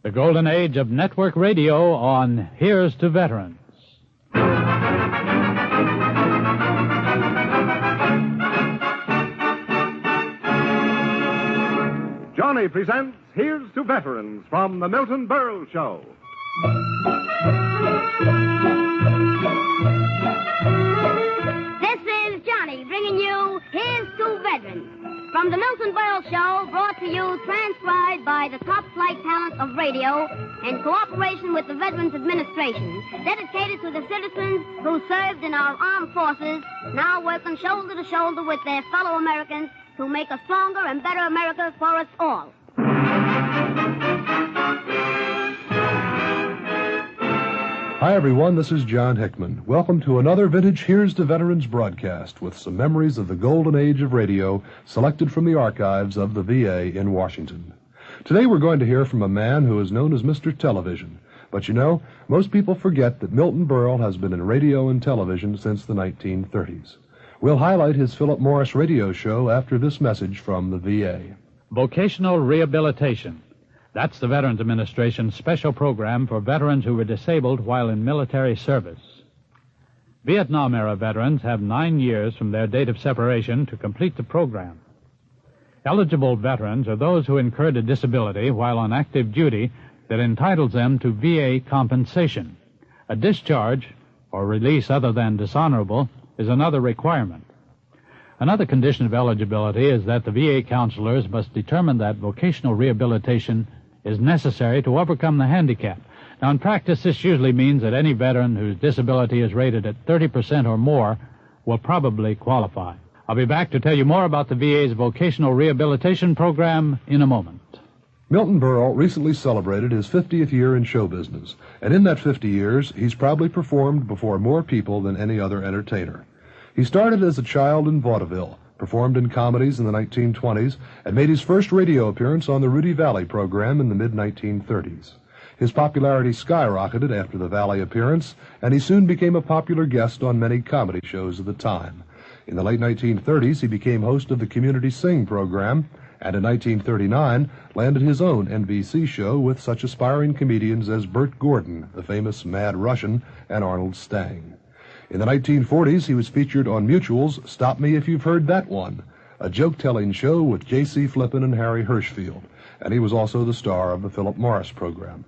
The golden age of network radio on Here's to Veterans. Johnny presents Here's to Veterans from the Milton Berle Show. This is Johnny bringing you Here's to Veterans from the Milton Berle Show, brought to you, transcribed by the top flight talent of radio in cooperation with the Veterans Administration, dedicated to the citizens who served in our armed forces, now working shoulder to shoulder with their fellow Americans to make a stronger and better America for us all. Hi, everyone. This is John Hickman. Welcome to another vintage Here's to Veterans broadcast with some memories of the golden age of radio selected from the archives of the VA in Washington. Today we're going to hear from a man who is known as Mr. Television. But you know, most people forget that Milton Berle has been in radio and television since the 1930s. We'll highlight his Philip Morris radio show after this message from the VA. Vocational Rehabilitation. That's the Veterans Administration's special program for veterans who were disabled while in military service. Vietnam-era veterans have 9 years from their date of separation to complete the program. Eligible veterans are those who incurred a disability while on active duty that entitles them to VA compensation. A discharge or release other than dishonorable is another requirement. Another condition of eligibility is that the VA counselors must determine that vocational rehabilitation is necessary to overcome the handicap. Now, in practice, this usually means that any veteran whose disability is rated at 30% or more will probably qualify. I'll be back to tell you more about the VA's vocational rehabilitation program in a moment. Milton Berle recently celebrated his 50th year in show business, and in that 50 years, he's probably performed before more people than any other entertainer. He started as a child in vaudeville, performed in comedies in the 1920s, and made his first radio appearance on the Rudy Valley program in the mid-1930s. His popularity skyrocketed after the Valley appearance, and he soon became a popular guest on many comedy shows of the time. In the late 1930s, he became host of the Community Sing program, and in 1939 landed his own NBC show with such aspiring comedians as Bert Gordon, the famous Mad Russian, and Arnold Stang. In the 1940s, he was featured on Mutual's Stop Me If You've Heard That One, a joke-telling show with J.C. Flippin and Harry Hirschfield, and he was also the star of the Philip Morris program.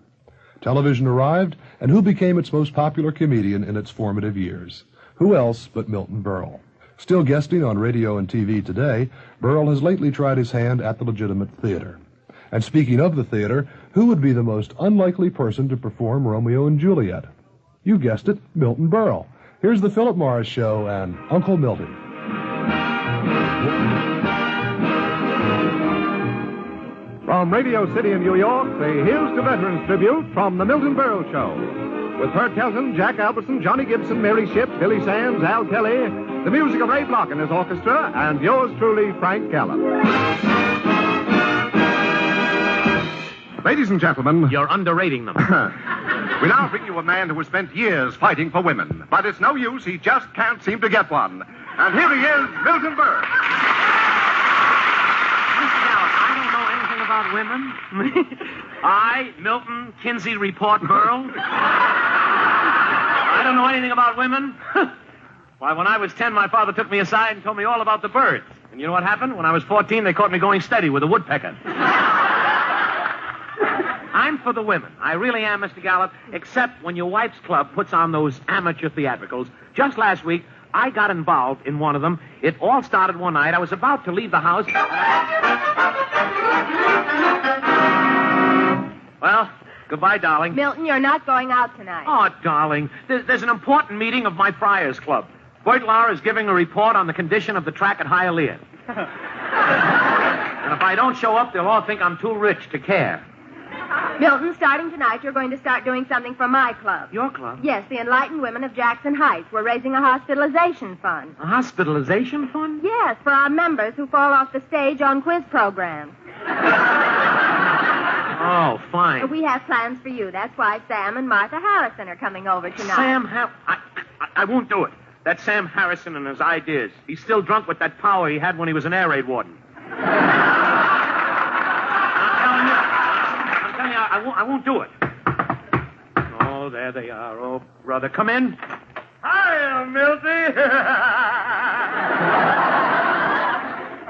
Television arrived, and who became its most popular comedian in its formative years? Who else but Milton Berle? Still guesting on radio and TV today, Berle has lately tried his hand at the legitimate theater. And speaking of the theater, who would be the most unlikely person to perform Romeo and Juliet? You guessed it, Milton Berle. Here's the Philip Morris Show and Uncle Milton. From Radio City in New York, the Here's to Veterans tribute from the Milton Berle Show. With Bert Kelton, Jack Albertson, Johnny Gibson, Mary Shipp, Billy Sands, Al Kelly, the music of Ray Block and his orchestra, and yours truly, Frank Gallup. Ladies and gentlemen... You're underrating them. We now bring you a man who has spent years fighting for women, but it's no use, he just can't seem to get one. And here he is, Milton Berle. Now, I don't know anything about women. I, Milton Kinsey Report Berle. I don't know anything about women. Why, when I was 10, my father took me aside and told me all about the birds. And you know what happened? When I was 14, they caught me going steady with a woodpecker. I'm for the women. I really am, Mr. Gallup, except when your wife's club puts on those amateur theatricals. Just last week, I got involved in one of them. It all started one night. I was about to leave the house. Well, goodbye, darling. Milton, you're not going out tonight. Oh, darling, there's an important meeting of my Friars Club. Bert Lahr is giving a report on the condition of the track at Hialeah. And if I don't show up, they'll all think I'm too rich to care. Milton, starting tonight, you're going to start doing something for my club. Your club? Yes, the Enlightened Women of Jackson Heights. We're raising a hospitalization fund. A hospitalization fund? Yes, for our members who fall off the stage on quiz programs. Oh, fine. We have plans for you. That's why Sam and Martha Harrison are coming over tonight. I won't do it. That's Sam Harrison and his ideas. He's still drunk with that power he had when he was an air raid warden. I'm telling you, I won't do it. Oh, there they are. Oh, brother, come in. Hiya, Milty.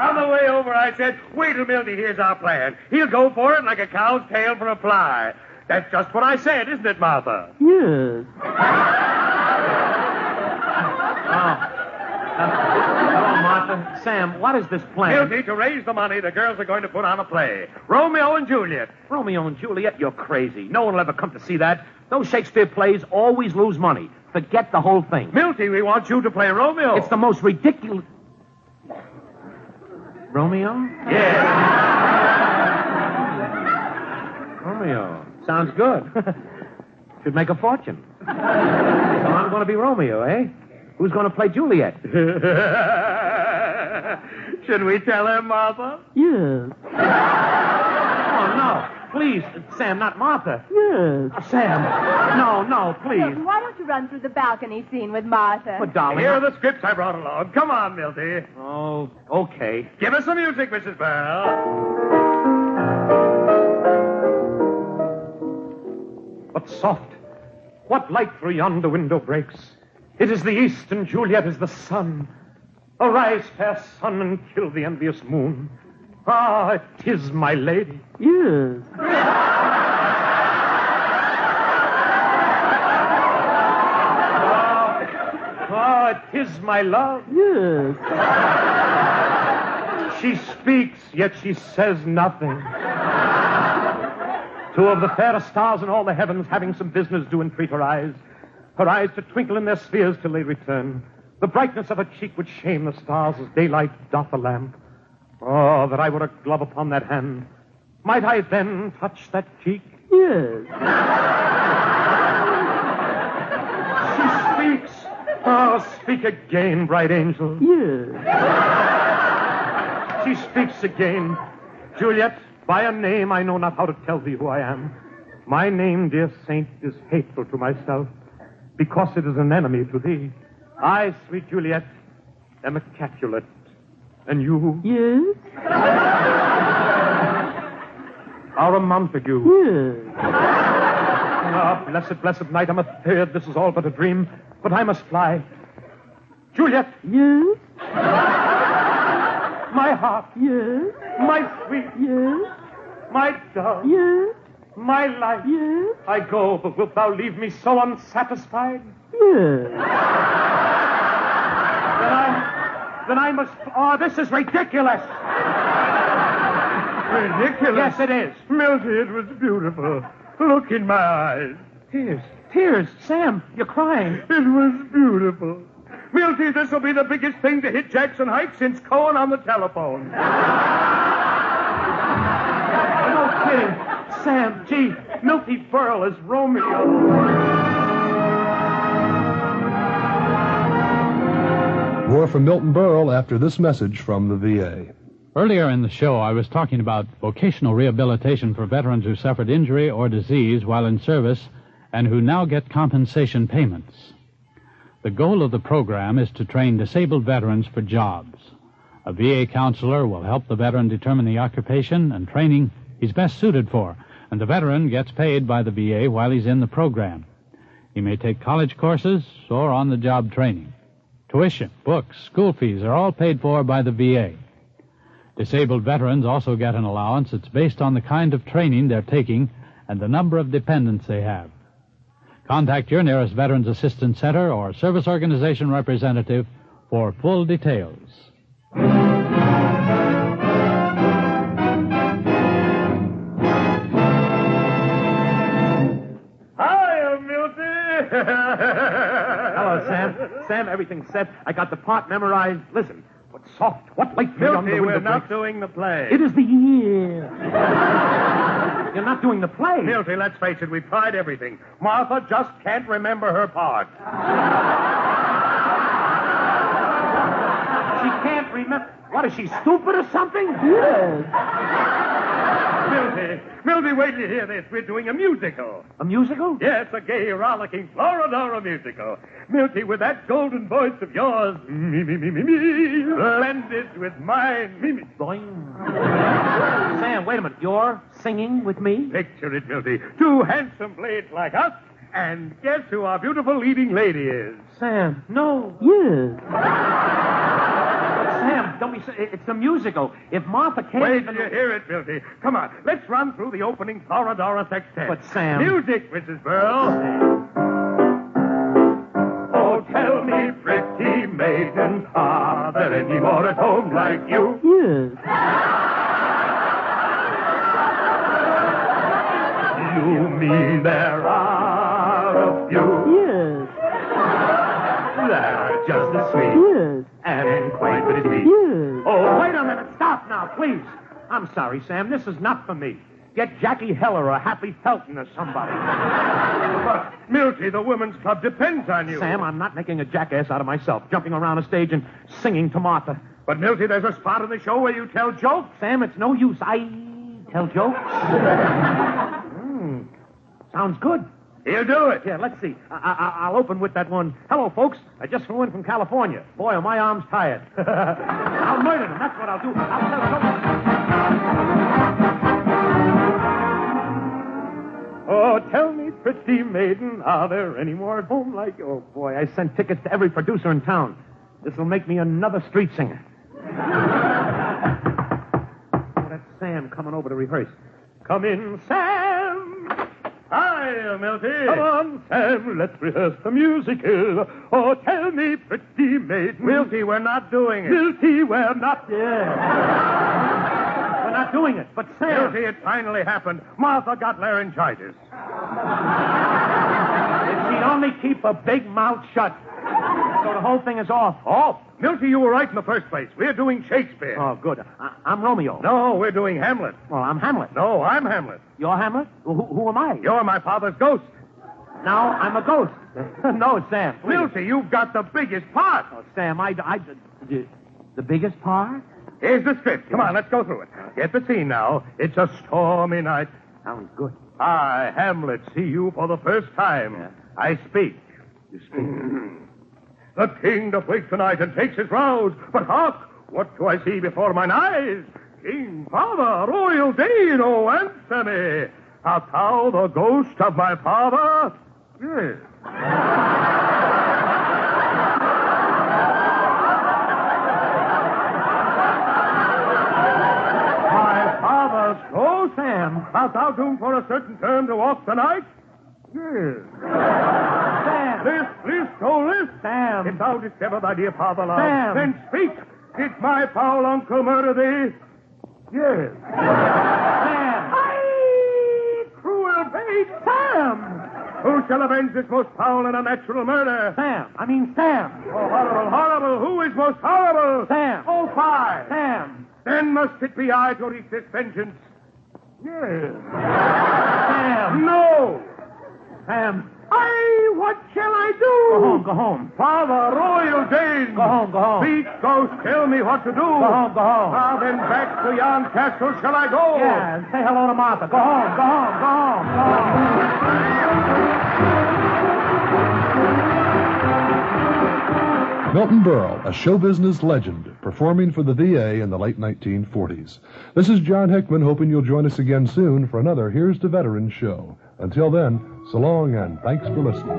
On the way over, I said, wait till Milty hears our plan. He'll go for it like a cow's tail for a fly. That's just what I said, isn't it, Martha? Yes. Hello, Martha. Sam, what is this plan? Milty, to raise the money, the girls are going to put on a play. Romeo and Juliet. Romeo and Juliet, you're crazy. No one will ever come to see that. Those Shakespeare plays always lose money. Forget the whole thing. Milty, we want you to play Romeo. It's the most ridiculous... Romeo? Yeah. Romeo. Sounds good. Should make a fortune. So I'm going to be Romeo, eh? Who's going to play Juliet? Should we tell her, Martha? Yes. Oh, no. Please, Sam, not Martha. Yes. Sam. No, please. Milton, why don't you run through the balcony scene with Martha? But, darling... Here are the scripts I brought along. Come on, Milty. Oh, okay. Give us some music, Mrs. Berle. But soft, what light through yonder window breaks? It is the east, and Juliet is the sun. Arise, fair sun, and kill the envious moon. Ah, 'tis my lady. Yes. Ah, 'tis my love. Yes. She speaks, yet she says nothing. Two of the fairest stars in all the heavens, having some business, do entreat her eyes to twinkle in their spheres till they return. The brightness of her cheek would shame the stars as daylight doth a lamp. Oh, that I were a glove upon that hand. Might I then touch that cheek? Yes. She speaks. Oh, speak again, bright angel. Yes. She speaks again. Juliet, by a name I know not how to tell thee who I am. My name, dear saint, is hateful to myself, because it is an enemy to thee. I, sweet Juliet, am a Capulet. And you Yes. are a Montague. Yes. Ah, blessed night, I'm a third. This is all but a dream, but I must fly. Juliet, Yes. my heart, Yes. my sweet, Yes. my dove, Yes. my life. Yes. I go, but wilt thou leave me so unsatisfied? Yes. Then I must... Oh, this is ridiculous. Ridiculous? Yes, it is. Milty, it was beautiful. Look in my eyes. Tears. Sam, you're crying. It was beautiful. Milty, this will be the biggest thing to hit Jackson Heights since Cohen on the telephone. No kidding. Sam, gee, Milty Berle is Romeo. More from Milton Berle after this message from the VA. Earlier in the show, I was talking about vocational rehabilitation for veterans who suffered injury or disease while in service and who now get compensation payments. The goal of the program is to train disabled veterans for jobs. A VA counselor will help the veteran determine the occupation and training he's best suited for, and the veteran gets paid by the VA while he's in the program. He may take college courses or on-the-job training. Tuition, books, school fees are all paid for by the VA. Disabled veterans also get an allowance that's based on the kind of training they're taking and the number of dependents they have. Contact your nearest Veterans Assistance Center or service organization representative for full details. Hiya, Milty. Hello, Sam. Sam, everything's set. I got the part memorized. Listen, what's soft? What light through yonder Milty, window we're not breaks? doing the play. It is the year. You're not doing the play. Milty, let's face it, we tried everything. Martha just can't remember her part. She can't remember. What, is she stupid or something? Yes. Milty, wait till you hear this. We're doing a musical. A musical? Yes, a gay, rollicking Florodora musical. Milty, with that golden voice of yours, me, blended with mine, me. Boing. Sam, wait a minute. You're singing with me? Picture it, Milty. Two handsome blades like us, and guess who our beautiful leading lady is? Sam, no. Yes. Sam, don't be... It's a musical. If Martha can't... Wait till you hear it, Milty. Come on, let's run through the opening Florodora sextet. But, Sam... Music, Mrs. Berle. Oh, tell me, pretty maiden, are there any more at home like you? Yes. You mean there are a few? Yes. They're just as sweet. Yes. And quite pretty. Yes. Oh, wait a minute. Stop now, please. I'm sorry, Sam. This is not for me. Get Jackie Heller or Happy Felton or somebody. But, Milty, the Women's Club depends on you. Sam, I'm not making a jackass out of myself, jumping around a stage and singing to Martha. But, Milty, there's a spot in the show where you tell jokes. Sam, it's no use. I tell jokes. Sounds good. He'll do it. Yeah, let's see. I'll open with that one. Hello, folks. I just flew in from California. Boy, are my arms tired. I'll murder them. That's what I'll do. I'll tell Oh, tell me, pretty maiden, are there any more at home like you? Oh, boy, I sent tickets to every producer in town. This'll make me another street singer. Oh, that's Sam coming over to rehearse. Come in, Sam. Hi, Milty. Come on, Sam, let's rehearse the musical. Oh, tell me, pretty maiden. Milty, we're not doing it. Milty, we're not... We're not doing it, but Sam... Milty, it finally happened. Martha got laryngitis. If she'd only keep a big mouth shut. So the whole thing is off. Oh, Milty, you were right in the first place. We're doing Shakespeare. Oh, good. I'm Romeo. No, we're doing Hamlet. Well, I'm Hamlet. No, I'm Hamlet. You're Hamlet? Well, who am I? You're my father's ghost. Now I'm a ghost. No, Sam. Please. Milty, you've got the biggest part. Oh, Sam, the biggest part? Here's the script. Come on, let's go through it. Get the scene now. It's a stormy night. Sounds good. I, Hamlet, see you for the first time. Yeah. I speak. You speak. The king doth wake tonight and takes his rouse. But hark, what do I see before mine eyes? King, father, royal Dane, oh, answer me. Art thou the ghost of my father? Yes. My father's ghost? Sam. Art thou doomed for a certain term to walk the night? Yes. Sam. List, oh, list. Sam. If thou didst ever thy dear father love, Sam. then speak. Did my foul uncle murder thee? Yes. Sam. Aye, cruel fate. Sam. Who shall avenge this most foul and unnatural murder? Sam. Oh, horrible, horrible. Who is most horrible? Sam. Oh, fie. Sam. Then must it be I to wreak this vengeance? Yes. Sam. No. Sam. Aye, what shall I do? Go home, go home. Father, royal Dane. Go home, go home. Speak, ghost, tell me what to do. Go home, go home. Now then, back to yon castle shall I go? Yeah, say hello to Martha. Go home, go home, go home, go home. Milton Berle, a show business legend, performing for the VA in the late 1940s. This is John Hickman, hoping you'll join us again soon for another Here's to Veterans show. Until then, so long and thanks for listening.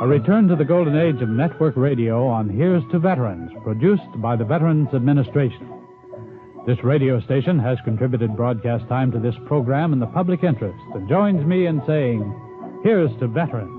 A return to the golden age of network radio on Here's to Veterans, produced by the Veterans Administration. This radio station has contributed broadcast time to this program in the public interest and joins me in saying, Here's to Veterans.